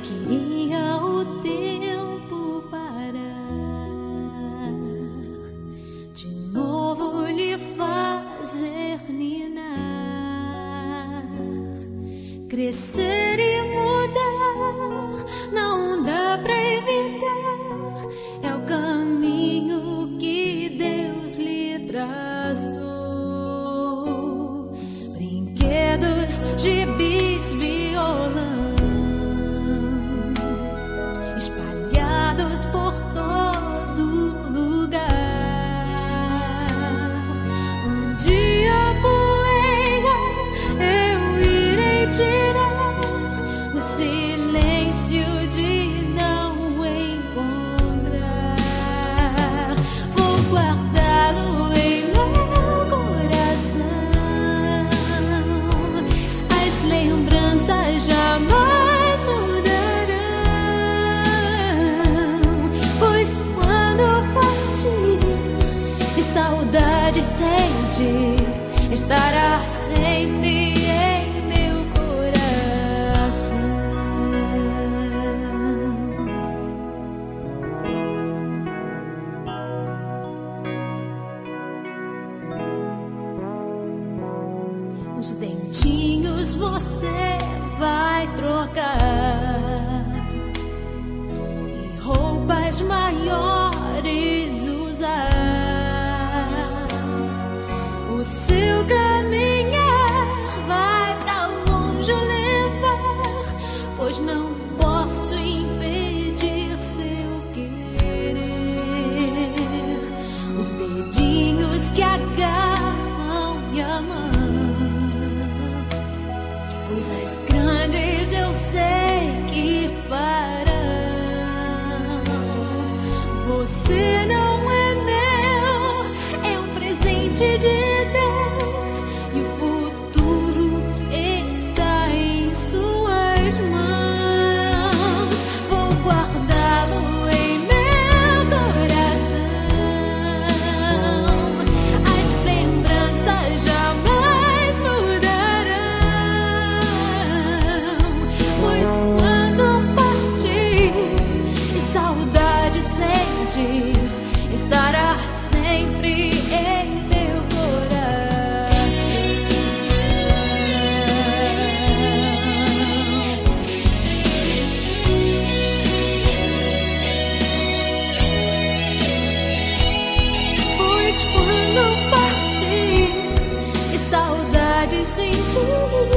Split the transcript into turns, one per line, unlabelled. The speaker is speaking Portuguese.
Queria o tempo parar, de novo lhe fazer ninar, crescer e mudar, não dá pra evitar, é o caminho que Deus lhe traçou. Brinquedos, gibis, violão, por todo lugar. Um dia a poeira eu irei tirar no silêncio de não encontrar. Vou guardá-lo em meu coração. As lembranças jamais mudarão. Quando partir e saudade sentir, estará sempre em meu coração. Os dentinhos você vai trocar, roupas maiores usar. O seu caminhar vai pra longe levar, pois não posso impedir seu querer. Os dedinhos que agarram minha mão, coisas grandes eu sei que farão. Você não é meu, é um presente de Deus, e o futuro está em suas mãos. Vou guardá-lo em meu coração. As lembranças jamais mudarão, pois quando partir e saudade sentir, estará sempre em meu coração. Pois quando partir e saudade sentir,